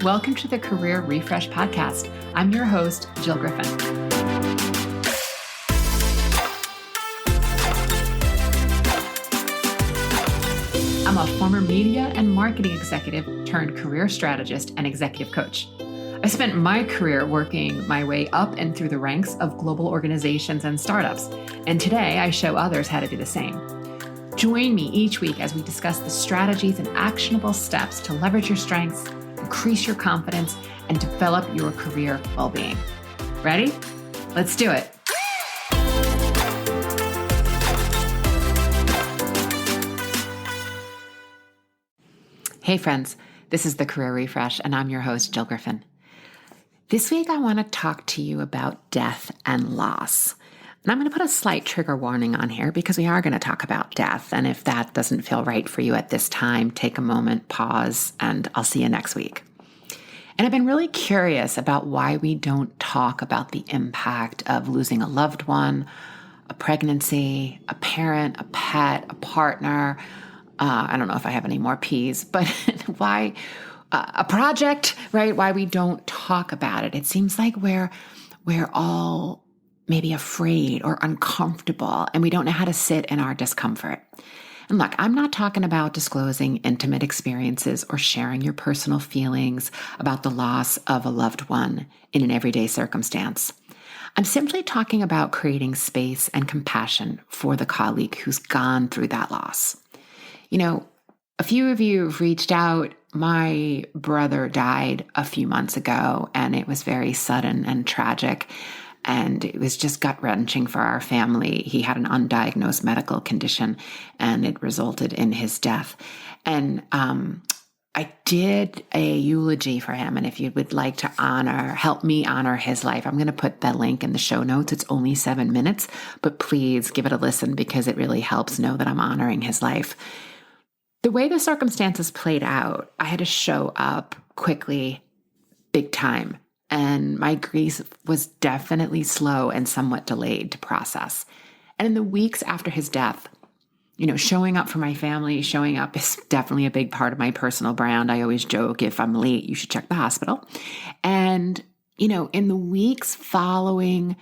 Welcome to the Career Refresh Podcast. I'm your host, Jill Griffin. I'm a former media and marketing executive turned career strategist and executive coach. I spent my career working my way up and through the ranks of global organizations and startups, and today I show others how to do the same. Join me each week as we discuss the strategies and actionable steps to leverage your strengths, increase your confidence, and develop your career well-being. Ready? Let's do it. Hey friends, this is the Career Refresh, and I'm your host, Jill Griffin. This week, I want to talk to you about death and loss. And I'm going to put a slight trigger warning on here because we are going to talk about death. And if that doesn't feel right for you at this time, take a moment, pause, and I'll see you next week. And I've been really curious about why we don't talk about the impact of losing a loved one, a pregnancy, a parent, a pet, a partner. I don't know if I have any more P's, but why a project, right? Why we don't talk about it. It seems like we're all maybe afraid or uncomfortable, and we don't know how to sit in our discomfort. And look, I'm not talking about disclosing intimate experiences or sharing your personal feelings about the loss of a loved one in an everyday circumstance. I'm simply talking about creating space and compassion for the colleague who's gone through that loss. You know, a few of you have reached out. My brother died a few months ago, and it was very sudden and tragic. And it was just gut-wrenching for our family. He had an undiagnosed medical condition, and it resulted in his death. And I did a eulogy for him. And if you would like to help me honor his life, I'm going to put the link in the show notes. It's only 7 minutes, but please give it a listen because it really helps know that I'm honoring his life. The way the circumstances played out, I had to show up quickly, big time. And my grief was definitely slow and somewhat delayed to process. And in the weeks after his death, showing up for my family, showing up is definitely a big part of my personal brand. I always joke, if I'm late, you should check the hospital. And, in the weeks following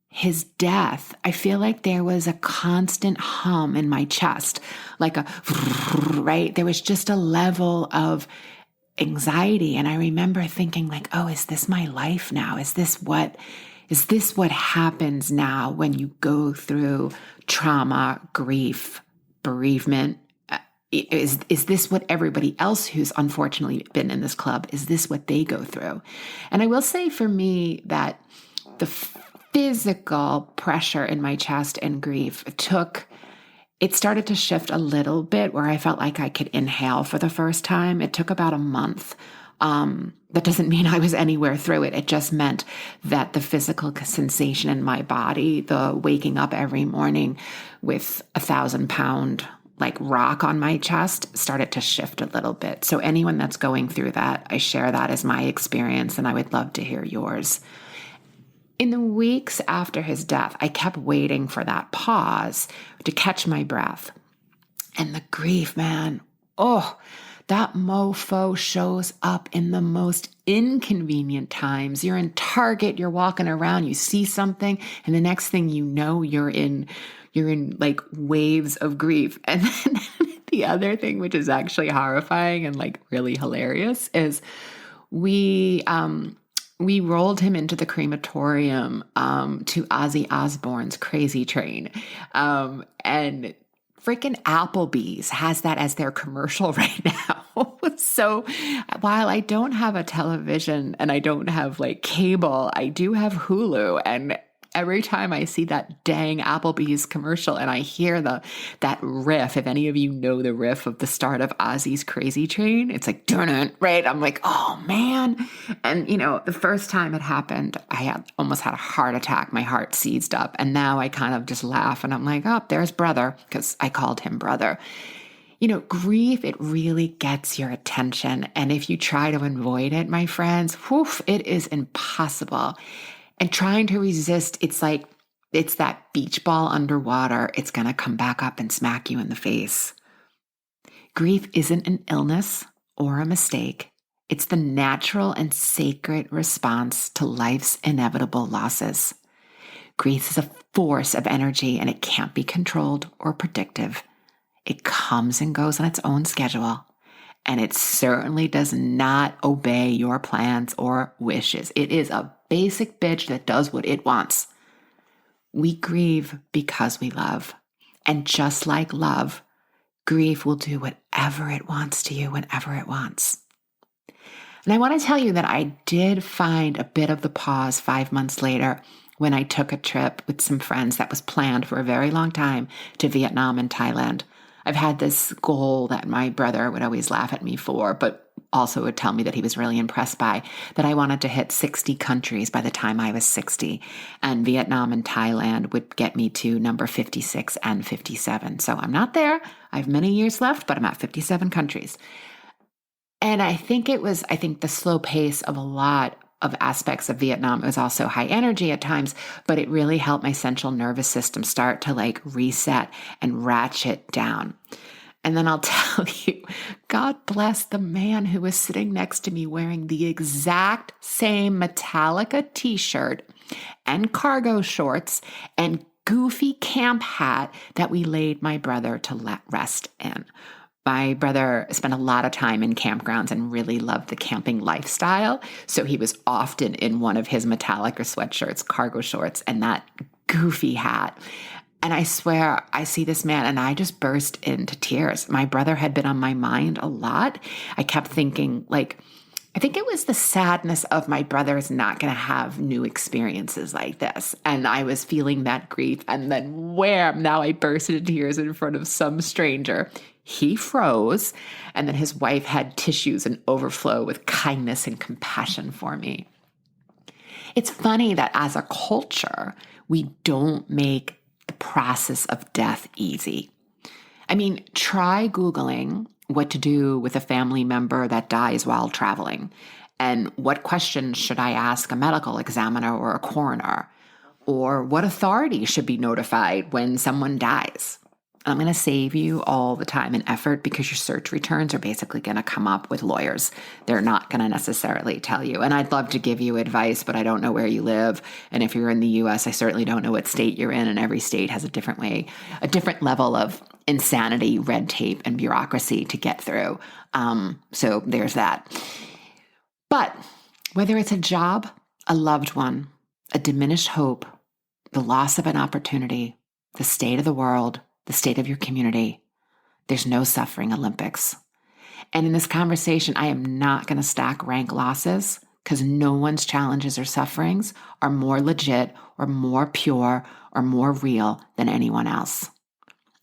his death, I feel like there was a constant hum in my chest, like right? There was just a level of anxiety. And I remember thinking like, oh, is this my life now? Is this what happens now when you go through trauma, grief, bereavement? Is this what everybody else who's unfortunately been in this club, is this what they go through? And I will say for me that the physical pressure in my chest and grief it started to shift a little bit where I felt like I could inhale for the first time. It took about a month. That doesn't mean I was anywhere through it. It just meant that the physical sensation in my body, the waking up every morning with 1,000-pound rock on my chest, started to shift a little bit. So anyone that's going through that, I share that as my experience, and I would love to hear yours. In the weeks after his death, I kept waiting for that pause to catch my breath. And the grief, man, that mofo shows up in the most inconvenient times. You're in Target, you're walking around, you see something, and the next thing you know, you're in waves of grief. And then the other thing, which is actually horrifying and really hilarious, is we rolled him into the crematorium to Ozzy Osbourne's Crazy Train. And freaking Applebee's has that as their commercial right now. So while I don't have a television and I don't have cable, I do have Hulu. And every time I see that dang Applebee's commercial and I hear that riff, if any of you know the riff of the start of Ozzy's Crazy Train, it's like, dun, right? I'm like, oh man. And the first time it happened, I almost had a heart attack. My heart seized up. And now I kind of just laugh and I'm like, oh, there's brother, because I called him brother. Grief, it really gets your attention. And if you try to avoid it, my friends, it is impossible. And trying to resist, it's that beach ball underwater. It's going to come back up and smack you in the face. Grief isn't an illness or a mistake. It's the natural and sacred response to life's inevitable losses. Grief is a force of energy and it can't be controlled or predictive. It comes and goes on its own schedule, and it certainly does not obey your plans or wishes. It is a basic bitch that does what it wants. We grieve because we love. And just like love, grief will do whatever it wants to you whenever it wants. And I want to tell you that I did find a bit of the pause 5 months later when I took a trip with some friends that was planned for a very long time to Vietnam and Thailand. I've had this goal that my brother would always laugh at me for, but also would tell me that he was really impressed by, that I wanted to hit 60 countries by the time I was 60. And Vietnam and Thailand would get me to number 56 and 57. So I'm not there. I have many years left, but I'm at 57 countries. And I think the slow pace of a lot of aspects of Vietnam. It was also high energy at times, but it really helped my central nervous system start to reset and ratchet down. And then I'll tell you, God bless the man who was sitting next to me wearing the exact same Metallica t-shirt and cargo shorts and goofy camp hat that we laid my brother to rest in. My brother spent a lot of time in campgrounds and really loved the camping lifestyle. So he was often in one of his Metallica sweatshirts, cargo shorts, and that goofy hat. And I swear, I see this man and I just burst into tears. My brother had been on my mind a lot. I kept thinking, I think it was the sadness of my brother's not going to have new experiences like this. And I was feeling that grief. And then wham, now I burst into tears in front of some stranger. He froze. And then his wife had tissues and overflow with kindness and compassion for me. It's funny that as a culture, we don't make the process of death easy. I mean, try Googling what to do with a family member that dies while traveling. And what questions should I ask a medical examiner or a coroner? Or what authority should be notified when someone dies? I'm going to save you all the time and effort because your search returns are basically going to come up with lawyers. They're not going to necessarily tell you. And I'd love to give you advice, but I don't know where you live. And if you're in the US, I certainly don't know what state you're in. And every state has a different level of insanity, red tape, and bureaucracy to get through. So there's that. But whether it's a job, a loved one, a diminished hope, the loss of an opportunity, the state of the world, the state of your community, there's no suffering Olympics. And in this conversation, I am not going to stack rank losses because no one's challenges or sufferings are more legit or more pure or more real than anyone else.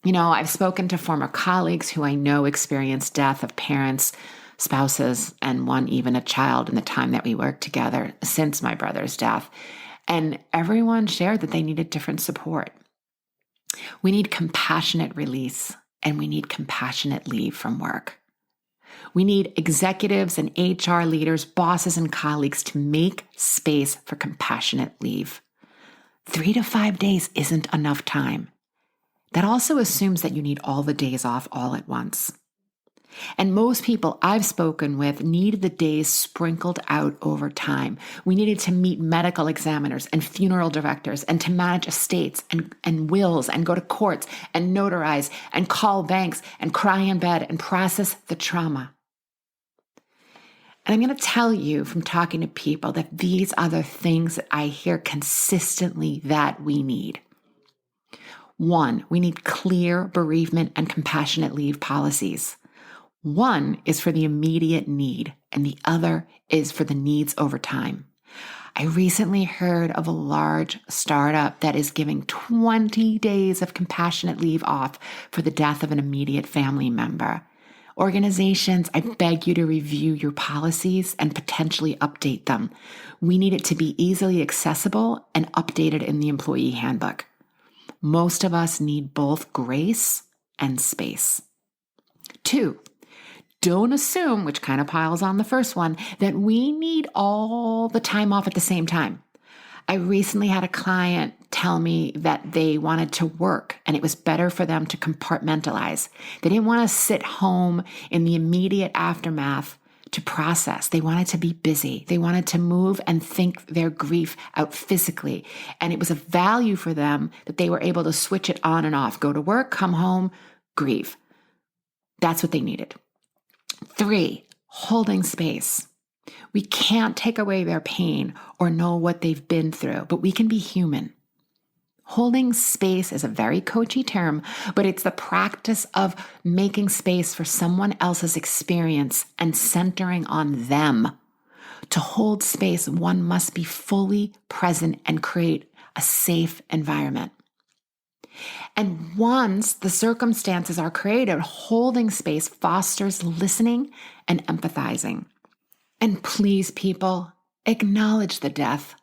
I've spoken to former colleagues who I know experienced death of parents, spouses, and one even a child in the time that we worked together since my brother's death. And everyone shared that they needed different support. We need compassionate release, and we need compassionate leave from work. We need executives and HR leaders, bosses and colleagues to make space for compassionate leave. 3 to 5 days isn't enough time. That also assumes that you need all the days off all at once. And most people I've spoken with need the days sprinkled out over time. We needed to meet medical examiners and funeral directors and to manage estates and wills and go to courts and notarize and call banks and cry in bed and process the trauma. And I'm going to tell you from talking to people that these are the things that I hear consistently that we need. 1, we need clear bereavement and compassionate leave policies. One is for the immediate need, and the other is for the needs over time. I recently heard of a large startup that is giving 20 days of compassionate leave off for the death of an immediate family member. Organizations, I beg you to review your policies and potentially update them. We need it to be easily accessible and updated in the employee handbook. Most of us need both grace and space. 2, don't assume, which kind of piles on the first one, that we need all the time off at the same time. I recently had a client tell me that they wanted to work and it was better for them to compartmentalize. They didn't want to sit home in the immediate aftermath to process. They wanted to be busy. They wanted to move and think their grief out physically. And it was a value for them that they were able to switch it on and off, go to work, come home, grieve. That's what they needed. 3, holding space. We can't take away their pain or know what they've been through, but we can be human. Holding space is a very coachy term, but it's the practice of making space for someone else's experience and centering on them. To hold space, one must be fully present and create a safe environment. And once the circumstances are created, holding space fosters listening and empathizing. And please, people, acknowledge the death.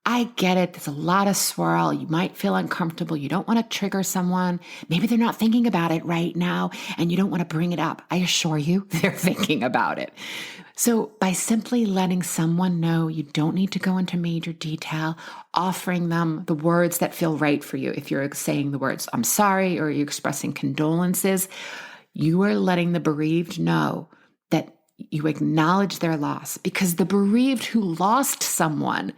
I get it. There's a lot of swirl. You might feel uncomfortable. You don't want to trigger someone. Maybe they're not thinking about it right now, and you don't want to bring it up. I assure you, they're thinking about it. So by simply letting someone know, you don't need to go into major detail, offering them the words that feel right for you. If you're saying the words, I'm sorry, or you're expressing condolences, you are letting the bereaved know that you acknowledge their loss, because the bereaved who lost someone,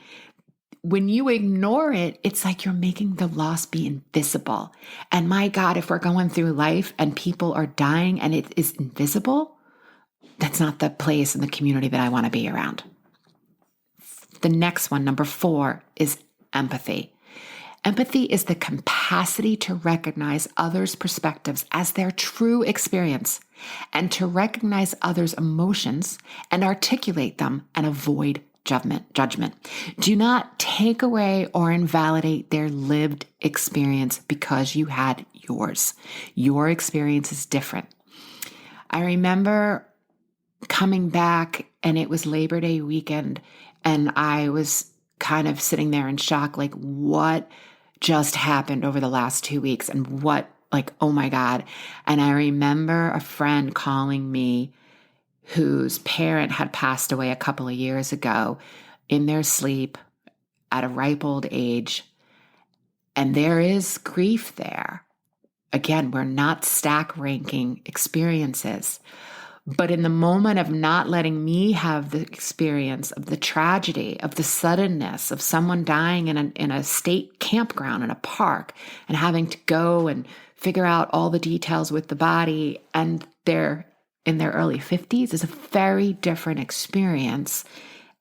when you ignore it, it's like you're making the loss be invisible. And my God, if we're going through life and people are dying and it is invisible, that's not the place in the community that I want to be around. The next one, number 4, is empathy. Empathy is the capacity to recognize others' perspectives as their true experience and to recognize others' emotions and articulate them and avoid judgment. Do not take away or invalidate their lived experience because you had yours. Your experience is different. I remember coming back, and it was Labor Day weekend, and I was kind of sitting there in shock, like, what just happened over the last 2 weeks, and what, like, oh my God. And I remember a friend calling me whose parent had passed away a couple of years ago in their sleep at a ripe old age. And there is grief there. Again, we're not stack ranking experiences. But in the moment of not letting me have the experience of the tragedy, of the suddenness of someone dying in a state campground in a park and having to go and figure out all the details with the body, and they're in their early 50s, is a very different experience.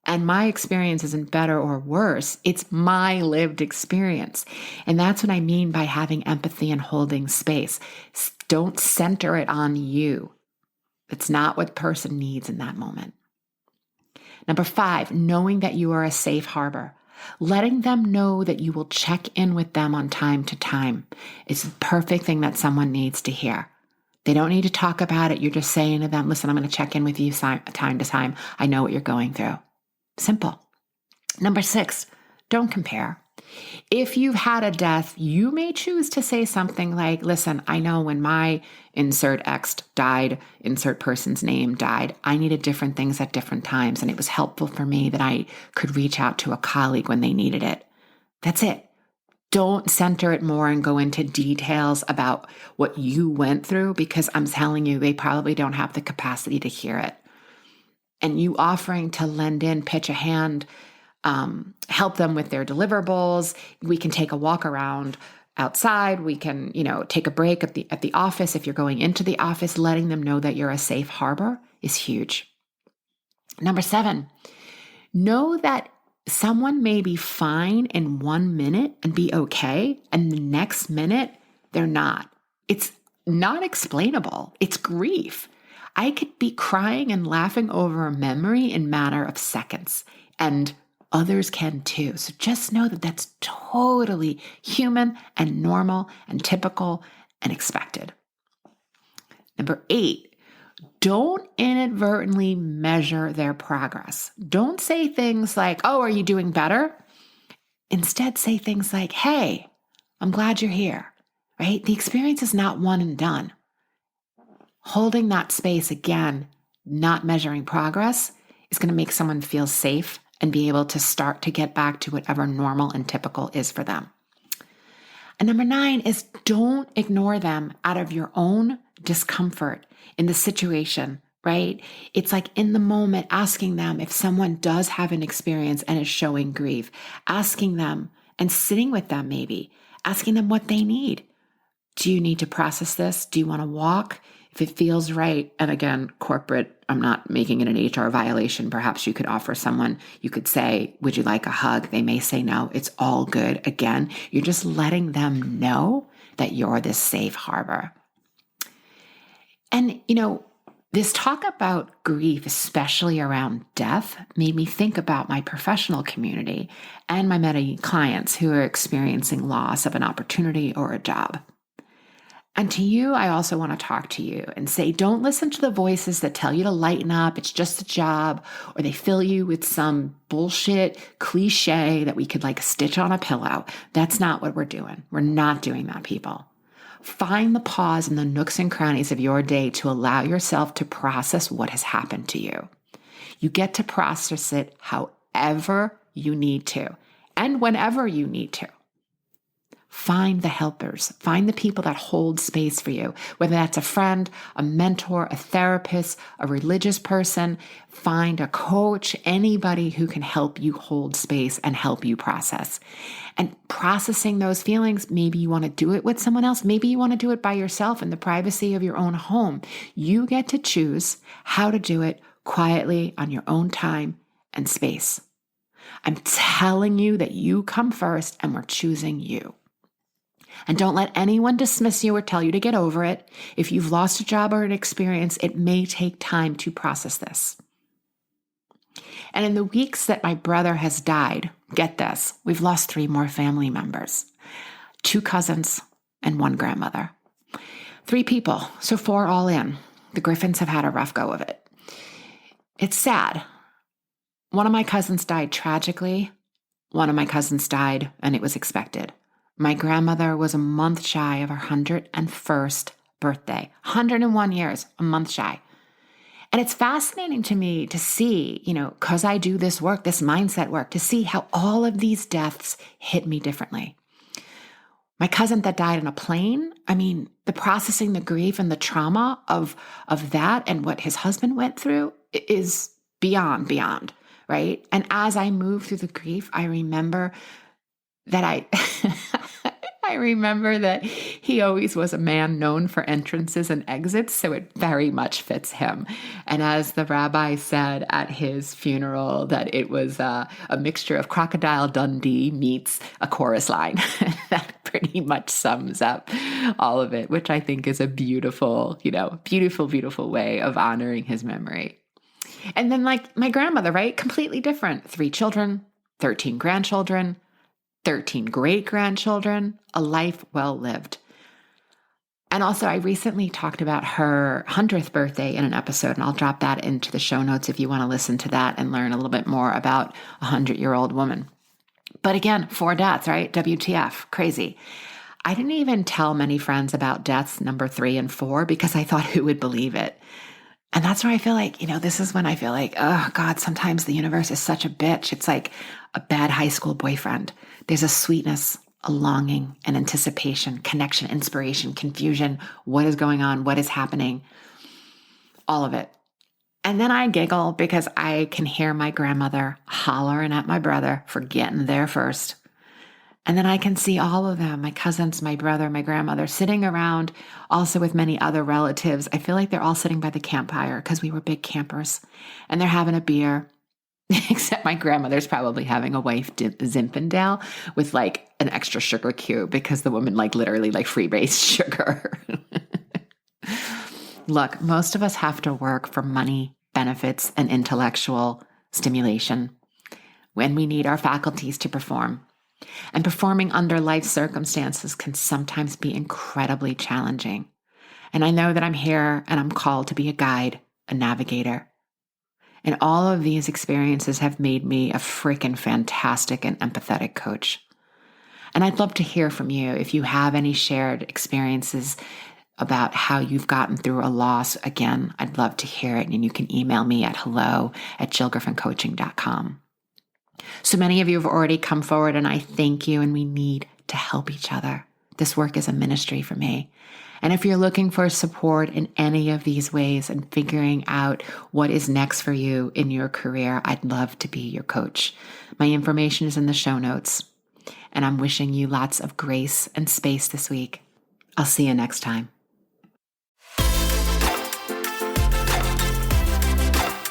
And my experience isn't better or worse. It's my lived experience. And that's what I mean by having empathy and holding space. Don't center it on you. It's not what the person needs in that moment. Number 5, knowing that you are a safe harbor. Letting them know that you will check in with them on time to time is the perfect thing that someone needs to hear. They don't need to talk about it. You're just saying to them, listen, I'm going to check in with you time to time. I know what you're going through. Simple. Number 6, don't compare. If you've had a death, you may choose to say something like, listen, I know when my insert X died, insert person's name died, I needed different things at different times. And it was helpful for me that I could reach out to a colleague when they needed it. That's it. Don't center it more and go into details about what you went through, because I'm telling you, they probably don't have the capacity to hear it. And you offering to lend in, pitch a hand, help them with their deliverables. We can take a walk around outside. We can, take a break at the office. If you're going into the office, letting them know that you're a safe harbor is huge. Number 7, know that someone may be fine in 1 minute and be okay, and the next minute they're not. It's not explainable. It's grief. I could be crying and laughing over a memory in a matter of seconds, and others can too. So just know that that's totally human and normal and typical and expected. Number 8, don't inadvertently measure their progress. Don't say things like, oh, are you doing better? Instead, say things like, hey, I'm glad you're here, right? The experience is not one and done. Holding that space, again, not measuring progress, is going to make someone feel safe and be able to start to get back to whatever normal and typical is for them. And number 9 is don't ignore them out of your own discomfort in the situation right? It's like in the moment, asking them if someone does have an experience and is showing grief, asking them and sitting with them, maybe asking them what they need. Do you need to process this? Do you want to walk? If it feels right, and again, corporate, I'm not making it an HR violation. Perhaps you could offer someone, you could say, would you like a hug? They may say no. It's all good. Again, you're just letting them know that you're this safe harbor. And, this talk about grief, especially around death, made me think about my professional community and my many clients who are experiencing loss of an opportunity or a job. And to you, I also want to talk to you and say, don't listen to the voices that tell you to lighten up, it's just a job, or they fill you with some bullshit cliche that we could like stitch on a pillow. That's not what we're doing. We're not doing that, people. Find the pause in the nooks and crannies of your day to allow yourself to process what has happened to you. You get to process it however you need to and whenever you need to. Find the helpers, find the people that hold space for you, whether that's a friend, a mentor, a therapist, a religious person. Find a coach, anybody who can help you hold space and help you process. And processing those feelings, maybe you want to do it with someone else. Maybe you want to do it by yourself in the privacy of your own home. You get to choose how to do it quietly on your own time and space. I'm telling you that you come first and we're choosing you. And don't let anyone dismiss you or tell you to get over it. If you've lost a job or an experience, it may take time to process this. And in the weeks that my brother has died, get this, we've lost 3 more family members, 2 cousins and 1 grandmother. 3 people, so 4 all in. The Griffins have had a rough go of it. It's sad. One of my cousins died tragically. One of my cousins died, and it was expected. My grandmother was a month shy of her 101st birthday, 101 years, a month shy. And it's fascinating to me to see, because I do this work, this mindset work, to see how all of these deaths hit me differently. My cousin that died in a plane, the processing, the grief and the trauma of that and what his husband went through is beyond, right? And as I move through the grief, I remember that I remember that he always was a man known for entrances and exits, so it very much fits him. And as the rabbi said at his funeral, that it was a mixture of Crocodile Dundee meets a chorus line. That pretty much sums up all of it, which I think is a beautiful, beautiful way of honoring his memory. And then like my grandmother, right? Completely different. 3 children, 13 grandchildren, 13 great-grandchildren, a life well lived. And also, I recently talked about her 100th birthday in an episode, and I'll drop that into the show notes if you want to listen to that and learn a little bit more about a 100-year-old woman. But again, 4 deaths, right? WTF, crazy. I didn't even tell many friends about deaths number 3 and 4 because I thought who would believe it. And that's where I feel like, this is when I feel like, oh God, sometimes the universe is such a bitch. It's like a bad high school boyfriend. There's a sweetness, a longing, an anticipation, connection, inspiration, confusion. What is going on? What is happening? All of it. And then I giggle because I can hear my grandmother hollering at my brother for getting there first. And then I can see all of them, my cousins, my brother, my grandmother, sitting around, also with many other relatives. I feel like they're all sitting by the campfire because we were big campers. And they're having a beer, except my grandmother's probably having a wife Zinfandel with like an extra sugar cube because the woman literally free-based sugar. Look, most of us have to work for money, benefits, and intellectual stimulation when we need our faculties to perform. And performing under life circumstances can sometimes be incredibly challenging. And I know that I'm here and I'm called to be a guide, a navigator. And all of these experiences have made me a freaking fantastic and empathetic coach. And I'd love to hear from you if you have any shared experiences about how you've gotten through a loss. Again, I'd love to hear it. And you can email me at hello@jillgriffincoaching.com. So many of you have already come forward and I thank you, and we need to help each other. This work is a ministry for me. And if you're looking for support in any of these ways and figuring out what is next for you in your career, I'd love to be your coach. My information is in the show notes. And I'm wishing you lots of grace and space this week. I'll see you next time.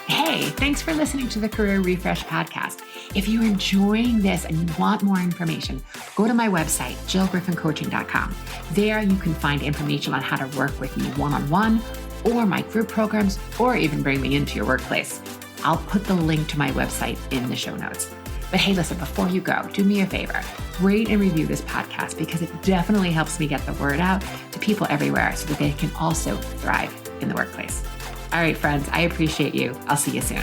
Hey, thanks for listening to the Career Refresh podcast. If you're enjoying this and you want more information, go to my website, jillgriffincoaching.com. There you can find information on how to work with me one-on-one or my group programs, or even bring me into your workplace. I'll put the link to my website in the show notes. But hey, listen, before you go, do me a favor, rate and review this podcast because it definitely helps me get the word out to people everywhere so that they can also thrive in the workplace. All right, friends, I appreciate you. I'll see you soon.